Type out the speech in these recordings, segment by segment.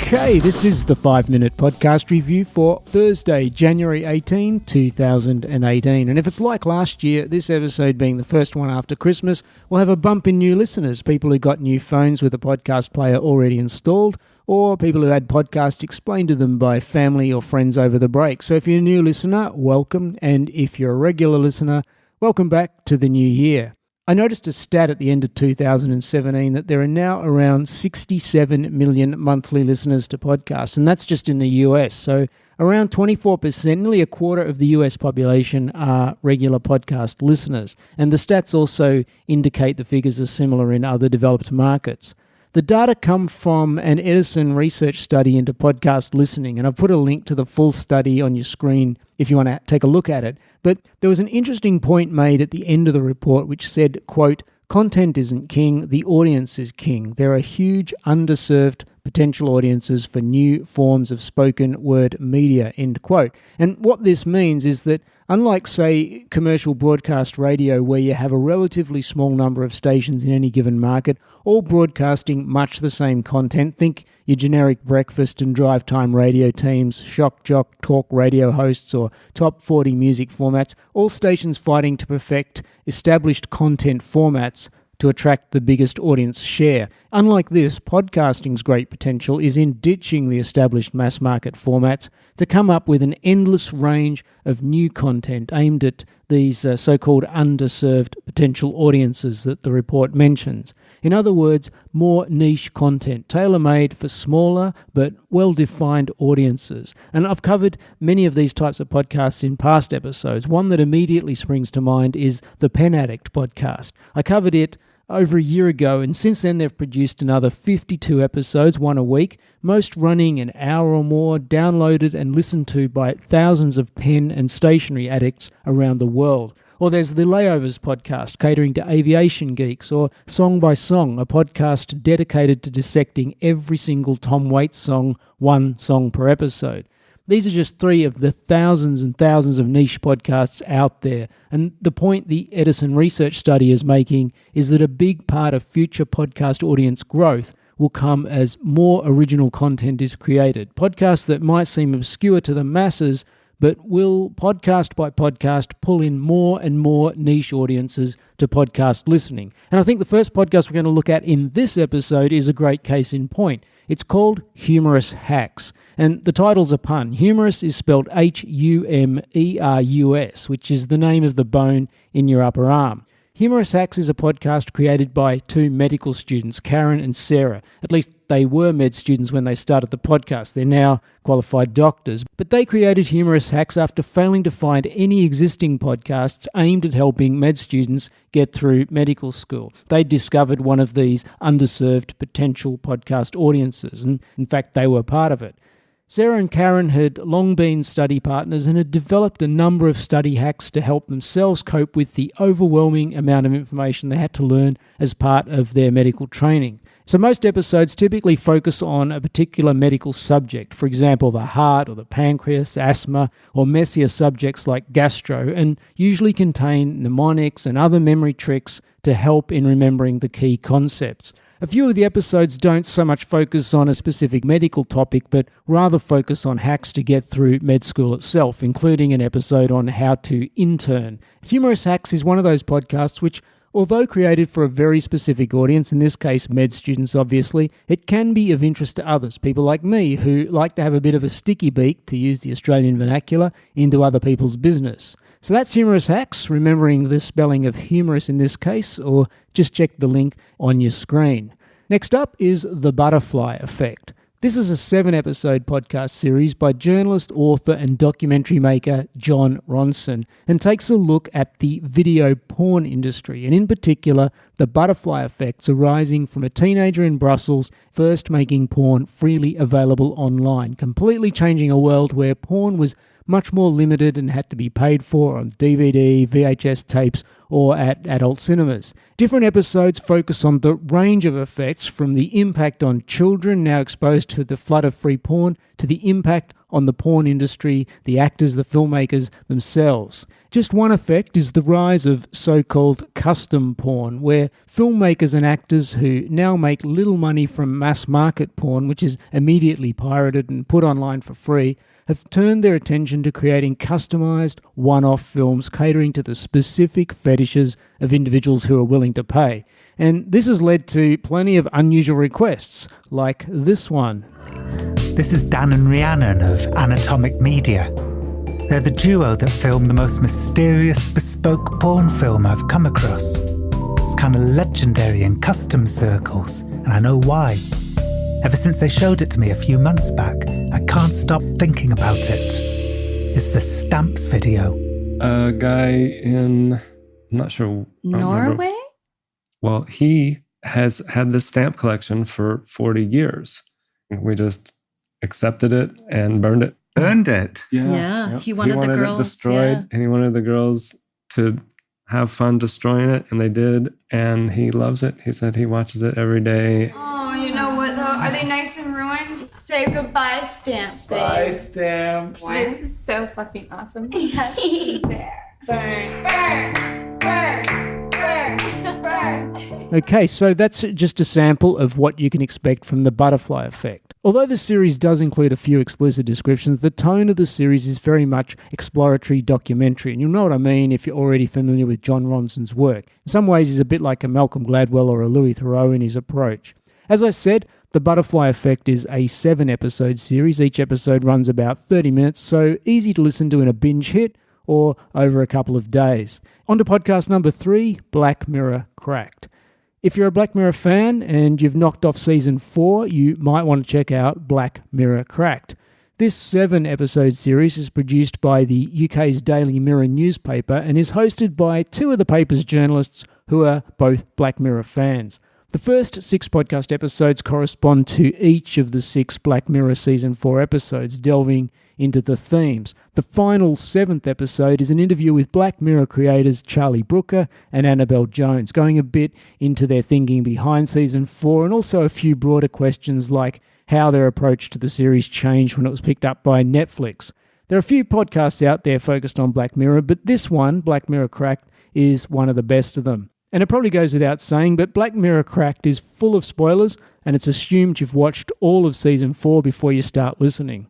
Okay, this is the 5-minute podcast review for Thursday, January 18, 2018. And if it's like last year, this episode being the first one after Christmas, we'll have a bump in new listeners, people who got new phones with a podcast player already installed, or people who had podcasts explained to them by family or friends over the break. So if you're a new listener, welcome. And if you're a regular listener, welcome back to the new year. I noticed a stat at the end of 2017 that there are now around 67 million monthly listeners to podcasts, and that's just in the US. So around 24%, nearly a quarter of the US population are regular podcast listeners. And the stats also indicate the figures are similar in other developed markets. The data come from an Edison research study into podcast listening, and I've put a link to the full study on your screen if you want to take a look at it. But there was an interesting point made at the end of the report which said, quote, "Content isn't king, the audience is king. There are huge underserved potential audiences for new forms of spoken word media," end quote. And what this means is that unlike, say, commercial broadcast radio where you have a relatively small number of stations in any given market, all broadcasting much the same content, think your generic breakfast and drive time radio teams, shock jock talk radio hosts, or top 40 music formats, all stations fighting to perfect established content formats to attract the biggest audience share. Unlike this, podcasting's great potential is in ditching the established mass market formats to come up with an endless range of new content aimed at these so-called underserved potential audiences that the report mentions. In other words, more niche content, tailor-made for smaller but well-defined audiences. And I've covered many of these types of podcasts in past episodes. One that immediately springs to mind is the Pen Addict podcast. I covered it over a year ago, and since then they've produced another 52 episodes, one a week, most running an hour or more, downloaded and listened to by thousands of pen and stationery addicts around the world. Or there's the Layovers podcast, catering to aviation geeks, or Song by Song, a podcast dedicated to dissecting every single Tom Waits song, one song per episode. These are just three of the thousands and thousands of niche podcasts out there. And the point the Edison research study is making is that a big part of future podcast audience growth will come as more original content is created. Podcasts that might seem obscure to the masses, but will, podcast by podcast, pull in more and more niche audiences to podcast listening. And I think the first podcast we're going to look at in this episode is a great case in point. It's called Humerus Hacks, and the title's a pun. Humerus is spelled Humerus, which is the name of the bone in your upper arm. Humerus Hacks is a podcast created by two medical students, Karen and Sarah. At least they were med students when they started the podcast. They're now qualified doctors. But they created Humerus Hacks after failing to find any existing podcasts aimed at helping med students get through medical school. They discovered one of these underserved potential podcast audiences, and in fact they were part of it. Sarah and Karen had long been study partners and had developed a number of study hacks to help themselves cope with the overwhelming amount of information they had to learn as part of their medical training. So most episodes typically focus on a particular medical subject, for example, the heart or the pancreas, asthma, or messier subjects like gastro, and usually contain mnemonics and other memory tricks to help in remembering the key concepts. A few of the episodes don't so much focus on a specific medical topic, but rather focus on hacks to get through med school itself, including an episode on how to intern. Humerus Hacks is one of those podcasts which, although created for a very specific audience, in this case med students obviously, it can be of interest to others, people like me who like to have a bit of a sticky beak, to use the Australian vernacular, into other people's business. So that's Humerus Hacks, remembering the spelling of humerus in this case, or just check the link on your screen. Next up is The Butterfly Effect. This is a 7-episode podcast series by journalist, author and documentary maker Jon Ronson, and takes a look at the video porn industry, and in particular the butterfly effects arising from a teenager in Brussels first making porn freely available online, completely changing a world where porn was much more limited and had to be paid for on DVD, VHS tapes, or at adult cinemas. Different episodes focus on the range of effects, from the impact on children now exposed to the flood of free porn, to the impact on the porn industry, the actors, the filmmakers themselves. Just one effect is the rise of so-called custom porn, where filmmakers and actors who now make little money from mass market porn, which is immediately pirated and put online for free, have turned their attention to creating customised, one-off films catering to the specific fetishes of individuals who are willing to pay. And this has led to plenty of unusual requests, like this one. This is Dan and Rhiannon of Anatomic Media. They're the duo that filmed the most mysterious bespoke porn film I've come across. It's kind of legendary in custom circles, and I know why. Ever since they showed it to me a few months back, I can't stop thinking about it. It's the Stamps video. A guy in, I'm not sure. Norway? Well, he has had this stamp collection for 40 years. We just accepted it and burned it. Burned it? Yeah. Yep. He wanted the girls it destroyed, and he wanted the girls to have fun destroying it, and they did, and he loves it. He said he watches it every day. Oh, you know what though? Are they nice and ruined? Say goodbye, stamps, babe. Bye, stamps. This is so fucking awesome. Yes. Burn, burn, burn, burn, burn. Okay, so that's just a sample of what you can expect from the butterfly effect. Although the series does include a few explicit descriptions, the tone of the series is very much exploratory documentary, and you'll know what I mean if you're already familiar with John Ronson's work. In some ways, he's a bit like a Malcolm Gladwell or a Louis Theroux in his approach. As I said, The Butterfly Effect is a 7-episode series. Each episode runs about 30 minutes, so easy to listen to in a binge hit or over a couple of days. On to podcast number 3, Black Mirror Cracked. If you're a Black Mirror fan and you've knocked off season 4, you might want to check out Black Mirror Cracked. This 7-episode series is produced by the UK's Daily Mirror newspaper and is hosted by 2 of the paper's journalists who are both Black Mirror fans. The first 6 podcast episodes correspond to each of the 6 Black Mirror Season 4 episodes, delving into the themes. The final 7th episode is an interview with Black Mirror creators Charlie Brooker and Annabelle Jones, going a bit into their thinking behind Season 4 and also a few broader questions like how their approach to the series changed when it was picked up by Netflix. There are a few podcasts out there focused on Black Mirror, but this one, Black Mirror Cracked, is one of the best of them. And it probably goes without saying, but Black Mirror Cracked is full of spoilers, and it's assumed you've watched all of Season 4 before you start listening.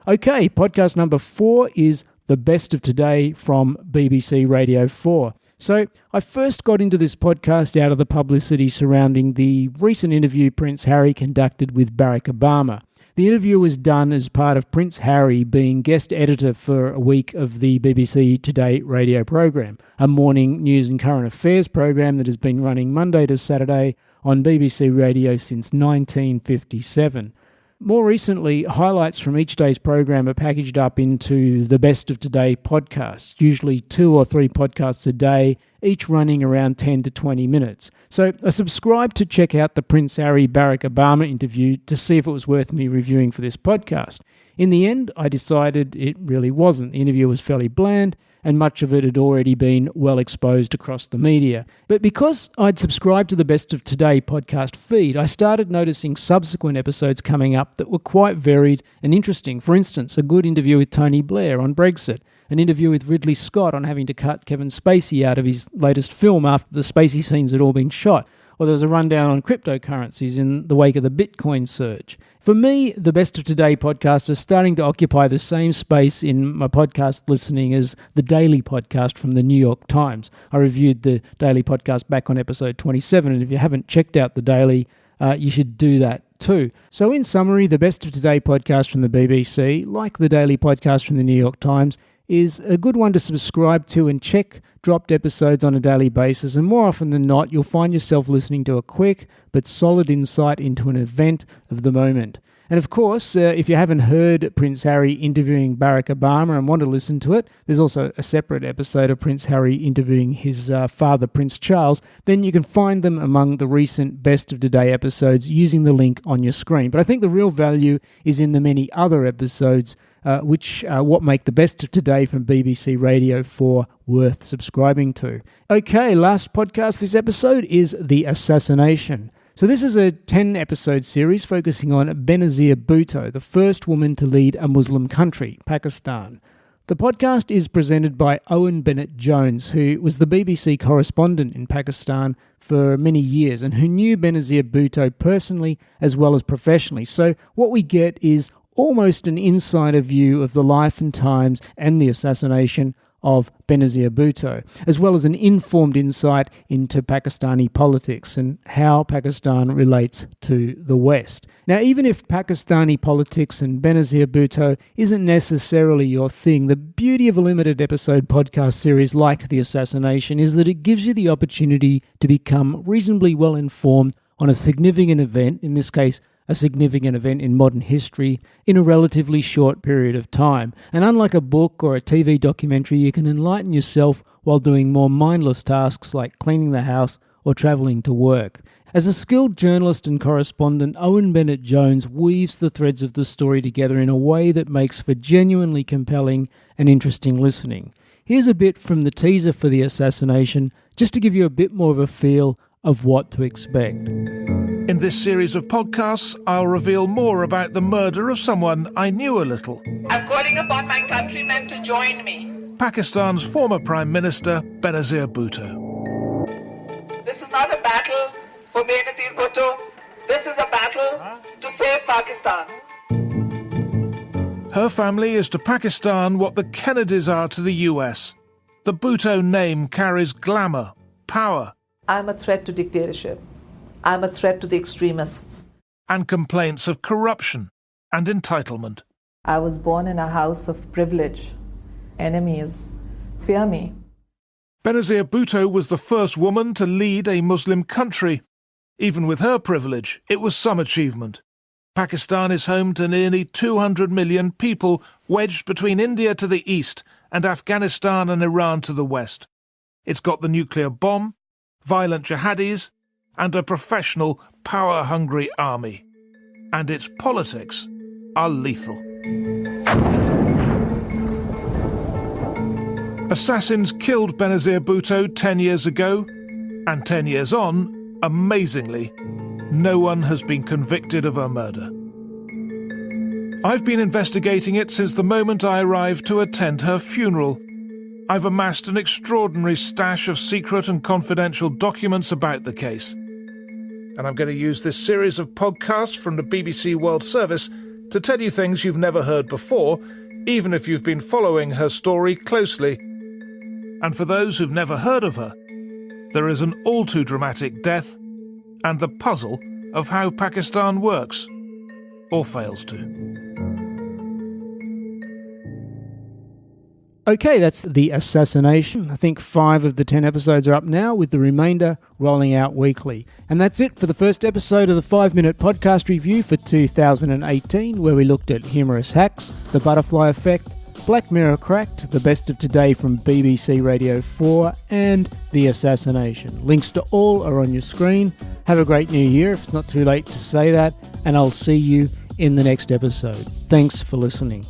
Okay, podcast number 4 is The Best of Today from BBC Radio 4. So I first got into this podcast out of the publicity surrounding the recent interview Prince Harry conducted with Barack Obama. The interview was done as part of Prince Harry being guest editor for a week of the BBC Today radio program, a morning news and current affairs program that has been running Monday to Saturday on BBC Radio since 1957. More recently, highlights from each day's program are packaged up into the Best of Today podcasts, usually 2 or 3 podcasts a day, each running around 10 to 20 minutes. So I subscribed to check out the Prince Harry Barack Obama interview to see if it was worth me reviewing for this podcast. In the end, I decided it really wasn't. The interview was fairly bland, and much of it had already been well exposed across the media. But because I'd subscribed to the Best of Today podcast feed, I started noticing subsequent episodes coming up that were quite varied and interesting. For instance, a good interview with Tony Blair on Brexit, an interview with Ridley Scott on having to cut Kevin Spacey out of his latest film after the Spacey scenes had all been shot, or there was a rundown on cryptocurrencies in the wake of the Bitcoin surge. For me, the Best of Today podcast is starting to occupy the same space in my podcast listening as the Daily podcast from the New York Times. I reviewed the Daily podcast back on episode 27, and if you haven't checked out the Daily, you should do that too. So in summary, the Best of Today podcast from the BBC, like the Daily podcast from the New York Times, is a good one to subscribe to and check dropped episodes on a daily basis, and more often than not, you'll find yourself listening to a quick but solid insight into an event of the moment. And of course, if you haven't heard Prince Harry interviewing Barack Obama and want to listen to it, there's also a separate episode of Prince Harry interviewing his father, Prince Charles. Then you can find them among the recent Best of Today episodes using the link on your screen. But I think the real value is in the many other episodes which what make the Best of Today from BBC Radio 4 worth subscribing to. Okay, last podcast this episode is The Assassination. So this is a 10-episode series focusing on Benazir Bhutto, the first woman to lead a Muslim country, Pakistan. The podcast is presented by Owen Bennett-Jones, who was the BBC correspondent in Pakistan for many years and who knew Benazir Bhutto personally as well as professionally. So what we get is almost an insider view of the life and times and the assassination of Benazir Bhutto, as well as an informed insight into Pakistani politics and how Pakistan relates to the West. Now, even if Pakistani politics and Benazir Bhutto isn't necessarily your thing, the beauty of a limited episode podcast series like The Assassination is that it gives you the opportunity to become reasonably well informed on a significant event, in this case, a significant event in modern history, in a relatively short period of time. And unlike a book or a TV documentary, you can enlighten yourself while doing more mindless tasks like cleaning the house or travelling to work. As a skilled journalist and correspondent, Owen Bennett-Jones weaves the threads of the story together in a way that makes for genuinely compelling and interesting listening. Here's a bit from the teaser for The Assassination, just to give you a bit more of a feel of what to expect. In this series of podcasts, I'll reveal more about the murder of someone I knew a little. I'm calling upon my countrymen to join me. Pakistan's former Prime Minister, Benazir Bhutto. This is not a battle for Benazir Bhutto. This is a battle to save Pakistan. Her family is to Pakistan what the Kennedys are to the US. The Bhutto name carries glamour, power, I'm a threat to dictatorship. I'm a threat to the extremists. and complaints of corruption and entitlement. I was born in a house of privilege. Enemies fear me. Benazir Bhutto was the first woman to lead a Muslim country. Even with her privilege, it was some achievement. Pakistan is home to nearly 200 million people wedged between India to the east and Afghanistan and Iran to the west. It's got the nuclear bomb, violent jihadis, and a professional, power-hungry army. And its politics are lethal. Assassins killed Benazir Bhutto 10 years ago, and 10 years on, amazingly, no one has been convicted of her murder. I've been investigating it since the moment I arrived to attend her funeral. I've amassed an extraordinary stash of secret and confidential documents about the case. And I'm going to use this series of podcasts from the BBC World Service to tell you things you've never heard before, even if you've been following her story closely. And for those who've never heard of her, there is an all-too-dramatic death and the puzzle of how Pakistan works, or fails to. Okay, that's The Assassination. I think 5 of the 10 episodes are up now, with the remainder rolling out weekly. And that's it for the first episode of the 5-minute podcast review for 2018, where we looked at Humerus hacks, the butterfly effect, Black Mirror Cracked, the best of today from BBC Radio 4, and The Assassination. Links to all are on your screen. Have a great new year, if it's not too late to say that, and I'll see you in the next episode. Thanks for listening.